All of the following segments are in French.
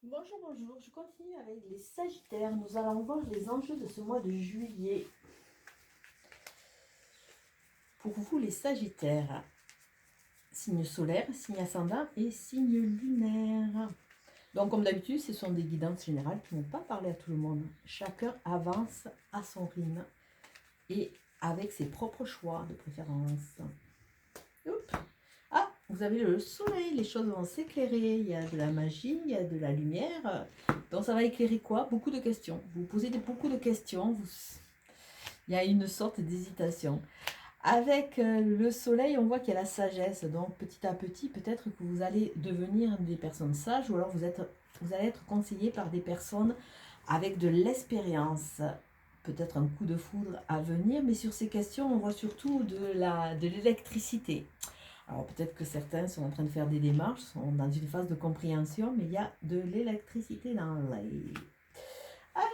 Bonjour, bonjour, je continue avec les Sagittaires. Nous allons voir les enjeux de ce mois de juillet. Pour vous, les Sagittaires, signe solaire, signe ascendant et signe lunaire. Donc, comme d'habitude, ce sont des guidances générales qui ne vont pas parler à tout le monde. Chacun avance à son rythme et avec ses propres choix de préférence. Oups. Ah, vous avez le soleil, les choses vont s'éclairer, il y a de la magie, il y a de la lumière. Donc ça va éclairer quoi? Beaucoup de questions. Vous posez beaucoup de questions, il y a une sorte d'hésitation. Avec le soleil, on voit qu'il y a la sagesse. Donc petit à petit, peut-être que vous allez devenir des personnes sages ou alors vous allez être conseillé par des personnes avec de l'expérience. Peut-être un coup de foudre à venir, mais sur ces questions, on voit surtout de l'électricité. Alors peut-être que certains sont en train de faire des démarches, sont dans une phase de compréhension, mais il y a de l'électricité dans l'air.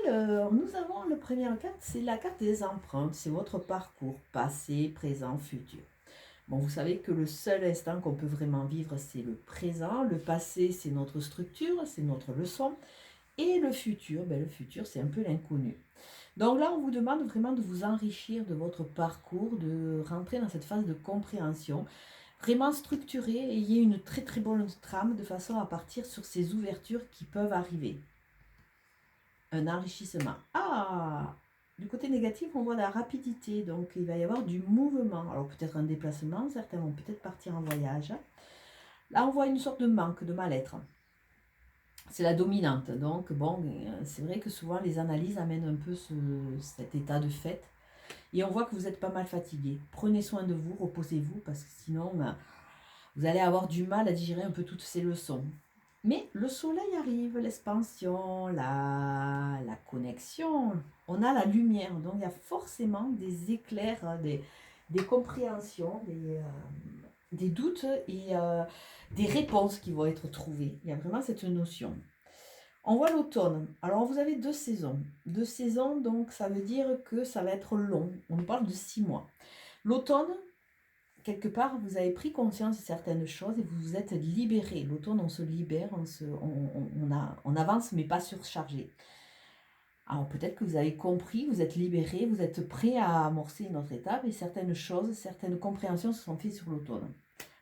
Alors, nous avons le premier carte, c'est la carte des empreintes, c'est votre parcours, passé, présent, futur. Bon, vous savez que le seul instant qu'on peut vraiment vivre, c'est le présent. Le passé, c'est notre structure, c'est notre leçon. Et le futur, c'est un peu l'inconnu. Donc là, on vous demande vraiment de vous enrichir de votre parcours, de rentrer dans cette phase de compréhension, vraiment structurée, ayez une très très bonne trame de façon à partir sur ces ouvertures qui peuvent arriver. Un enrichissement. Ah, du côté négatif, on voit la rapidité, donc il va y avoir du mouvement. Alors peut-être un déplacement, certains vont peut-être partir en voyage. Là, on voit une sorte de manque, de mal-être. C'est la dominante, donc bon, c'est vrai que souvent les analyses amènent un peu cet état de fait. Et on voit que vous êtes pas mal fatigué. Prenez soin de vous, reposez-vous, parce que sinon, vous allez avoir du mal à digérer un peu toutes ces leçons. Mais le soleil arrive, l'expansion, la connexion. On a la lumière, donc il y a forcément des éclairs, des compréhensions, des doutes et des réponses qui vont être trouvées. Il y a vraiment cette notion. On voit l'automne. Alors, vous avez 2 saisons. 2 saisons, donc ça veut dire que ça va être long. On parle de 6 mois. L'automne, quelque part, vous avez pris conscience de certaines choses et vous vous êtes libéré. L'automne, on se libère, on avance, mais pas surchargé. Alors, peut-être que vous avez compris, vous êtes libéré, vous êtes prêt à amorcer une autre étape et certaines choses, certaines compréhensions se sont faites sur l'automne.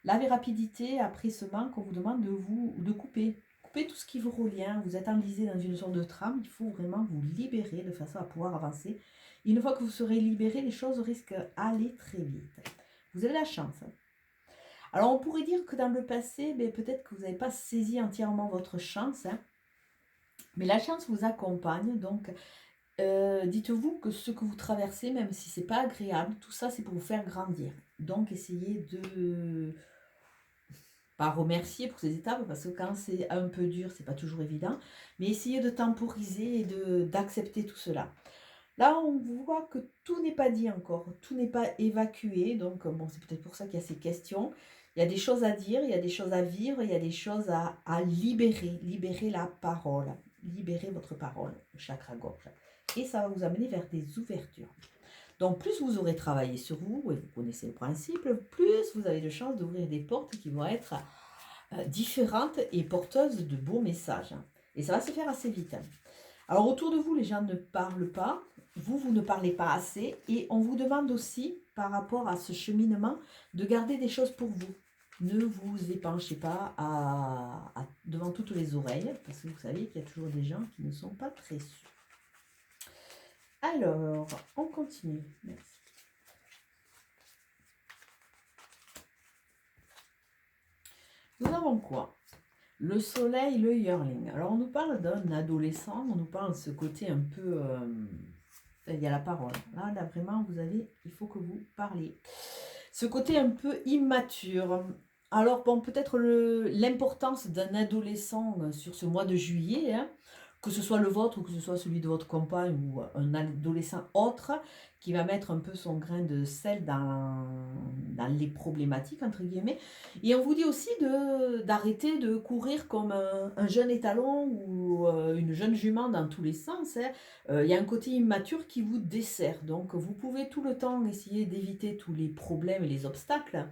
La rapidité, après ce manque, on vous demande de couper. Coupez tout ce qui vous revient. Vous êtes enlisé dans une zone de trame. Il faut vraiment vous libérer de façon à pouvoir avancer. Et une fois que vous serez libéré, les choses risquent d'aller très vite. Vous avez la chance. Alors on pourrait dire que dans le passé, peut-être que vous n'avez pas saisi entièrement votre chance. Mais la chance vous accompagne. Donc dites-vous que ce que vous traversez, même si c'est pas agréable, tout ça c'est pour vous faire grandir. Donc essayez de pas remercier pour ces étapes parce que quand c'est un peu dur, c'est pas toujours évident, mais essayez de temporiser et d'accepter tout cela. Là, on voit que tout n'est pas dit encore, tout n'est pas évacué, donc bon, c'est peut-être pour ça qu'il y a ces questions. Il y a des choses à dire, il y a des choses à vivre, il y a des choses à libérer, libérer la parole, libérer votre parole, le chakra gorge. Et ça va vous amener vers des ouvertures. Donc plus vous aurez travaillé sur vous, et vous connaissez le principe, plus vous avez de chances d'ouvrir des portes qui vont être différentes et porteuses de beaux messages. Et ça va se faire assez vite. Alors autour de vous, les gens ne parlent pas, vous ne parlez pas assez, et on vous demande aussi, par rapport à ce cheminement, de garder des choses pour vous. Ne vous épanchez pas devant toutes les oreilles, parce que vous savez qu'il y a toujours des gens qui ne sont pas très sûrs. Alors, on continue. Merci. Nous avons quoi? Le soleil, le yearling. Alors, on nous parle d'un adolescent, on nous parle de ce côté un peu... il y a la parole. Là, vraiment, il faut que vous parliez. Ce côté un peu immature. Alors, bon, peut-être l'importance d'un adolescent sur ce mois de juillet, hein, que ce soit le vôtre ou que ce soit celui de votre compagne ou un adolescent autre, qui va mettre un peu son grain de sel dans les problématiques, entre guillemets. Et on vous dit aussi d'arrêter de courir comme un jeune étalon ou une jeune jument dans tous les sens. Il y a un côté immature qui vous dessert. Donc, vous pouvez tout le temps essayer d'éviter tous les problèmes et les obstacles.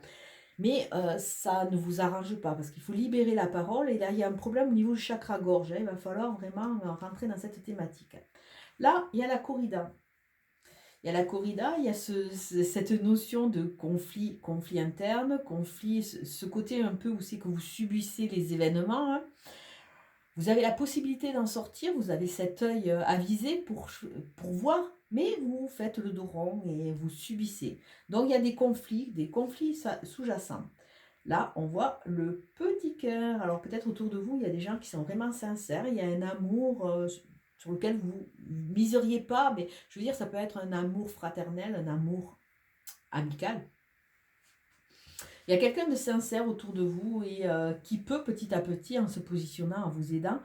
Mais ça ne vous arrange pas parce qu'il faut libérer la parole et là, il y a un problème au niveau du chakra-gorge, hein. Il va falloir vraiment rentrer dans cette thématique. Là, il y a la corrida. Il y a la corrida, il y a cette notion de conflit interne, conflit, ce côté un peu où c'est que vous subissez les événements, hein. Vous avez la possibilité d'en sortir, vous avez cet œil avisé pour voir, mais vous faites le dos rond et vous subissez. Donc il y a des conflits sous-jacents. Là, on voit le petit cœur. Alors peut-être autour de vous, il y a des gens qui sont vraiment sincères, il y a un amour sur lequel vous ne miseriez pas, mais je veux dire, ça peut être un amour fraternel, un amour amical. Il y a quelqu'un de sincère autour de vous et qui peut petit à petit, en se positionnant, en vous aidant,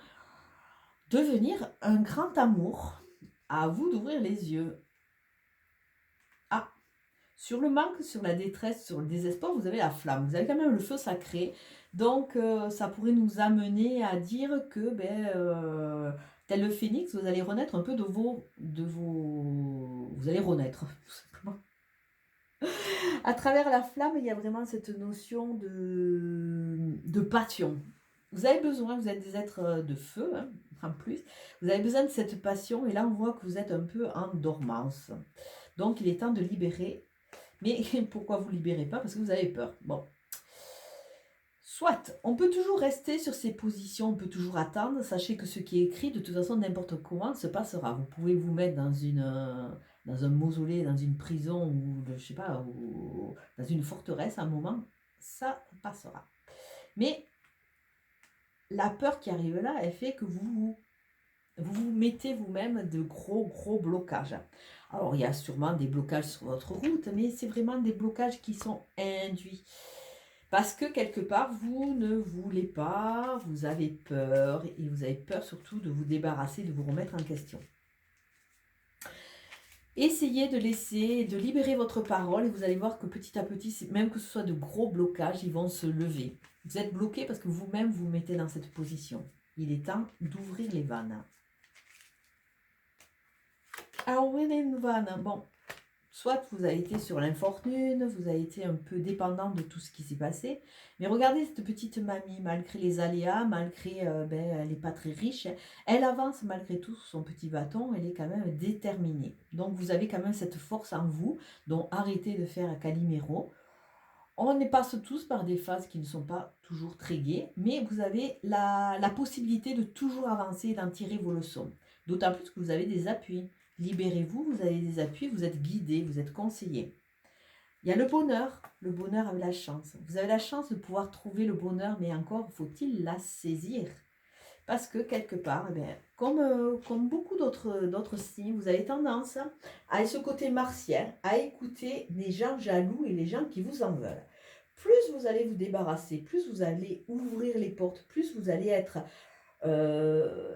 devenir un grand amour. À vous d'ouvrir les yeux. Ah, sur le manque, sur la détresse, sur le désespoir, vous avez la flamme. Vous avez quand même le feu sacré. Donc, ça pourrait nous amener à dire que, tel le phénix, vous allez renaître un peu Vous allez renaître, tout simplement. À travers la flamme, il y a vraiment cette notion de passion. Vous avez besoin, vous êtes des êtres de feu, hein, en plus. Vous avez besoin de cette passion et là, on voit que vous êtes un peu en dormance. Donc, il est temps de libérer. Mais pourquoi vous ne libérez pas? Parce que vous avez peur. Bon. Soit, on peut toujours rester sur ces positions, on peut toujours attendre. Sachez que ce qui est écrit, de toute façon, n'importe comment se passera. Vous pouvez vous mettre dans un mausolée, dans une prison ou, je sais pas, ou dans une forteresse à un moment, ça passera. Mais la peur qui arrive là, elle fait que vous mettez vous-même de gros blocages. Alors, il y a sûrement des blocages sur votre route, mais c'est vraiment des blocages qui sont induits. Parce que quelque part, vous ne voulez pas, vous avez peur, et vous avez peur surtout de vous débarrasser, de vous remettre en question. Essayez de libérer votre parole, et vous allez voir que petit à petit, même que ce soit de gros blocages, ils vont se lever. Vous êtes bloqué parce que vous-même vous mettez dans cette position. Il est temps d'ouvrir les vannes. Alors, ouvrez une vanne. Bon, soit vous avez été sur l'infortune, vous avez été un peu dépendant de tout ce qui s'est passé. Mais regardez cette petite mamie, malgré les aléas, malgré elle n'est pas très riche, elle avance malgré tout sur son petit bâton, elle est quand même déterminée. Donc vous avez quand même cette force en vous, donc arrêtez de faire Calimero. On y passe tous par des phases qui ne sont pas toujours très gaies, mais vous avez la possibilité de toujours avancer et d'en tirer vos leçons. D'autant plus que vous avez des appuis. Libérez-vous, vous avez des appuis, vous êtes guidé, vous êtes conseillé. Il y a le bonheur avec la chance. Vous avez la chance de pouvoir trouver le bonheur, mais encore faut-il la saisir. Parce que quelque part, comme beaucoup d'autres signes, vous avez tendance à ce côté martial, à écouter les gens jaloux et les gens qui vous en veulent. Plus vous allez vous débarrasser, plus vous allez ouvrir les portes, plus vous allez être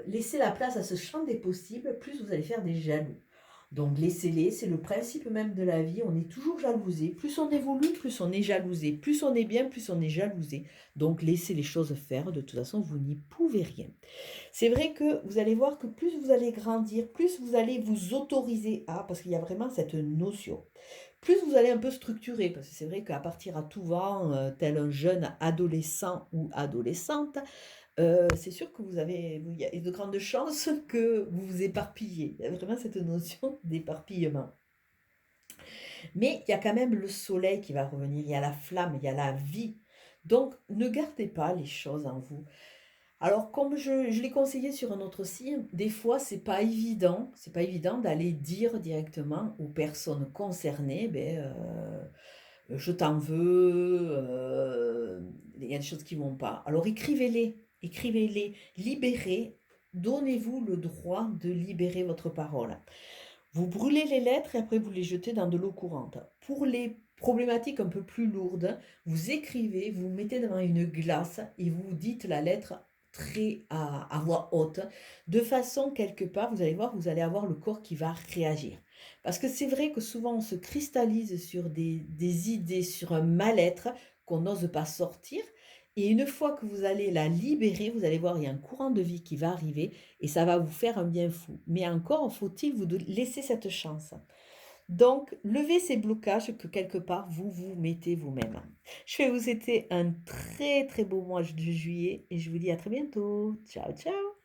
laisser la place à ce champ des possibles, plus vous allez faire des jaloux. Donc laissez-les, c'est le principe même de la vie, on est toujours jalousé. Plus on évolue, plus on est jalousé. Plus on est bien, plus on est jalousé. Donc laissez les choses faire, de toute façon vous n'y pouvez rien. C'est vrai que vous allez voir que plus vous allez grandir, plus vous allez vous autoriser à, parce qu'il y a vraiment cette notion, plus vous allez un peu structurer, parce que c'est vrai qu'à partir à tout vent, tel un jeune adolescent ou adolescente, c'est sûr que il y a de grandes chances que vous vous éparpillez. Il y a vraiment cette notion d'éparpillement. Mais il y a quand même le soleil qui va revenir, il y a la flamme, il y a la vie. Donc, ne gardez pas les choses en vous. Alors, comme je l'ai conseillé sur un autre site, des fois, c'est pas évident d'aller dire directement aux personnes concernées, je t'en veux, il y a des choses qui vont pas. Alors, écrivez-les, libérez, donnez-vous le droit de libérer votre parole. Vous brûlez les lettres et après vous les jetez dans de l'eau courante. Pour les problématiques un peu plus lourdes, vous écrivez, vous mettez devant une glace et vous dites la lettre très à voix haute, de façon quelque part, vous allez voir, vous allez avoir le corps qui va réagir. Parce que c'est vrai que souvent on se cristallise sur des idées, sur un mal-être qu'on n'ose pas sortir. Et une fois que vous allez la libérer, vous allez voir, il y a un courant de vie qui va arriver et ça va vous faire un bien fou. Mais encore faut-il vous laisser cette chance. Donc, levez ces blocages que quelque part vous vous mettez vous-même. Je vais vous souhaiter un très très beau mois de juillet et je vous dis à très bientôt. Ciao, ciao!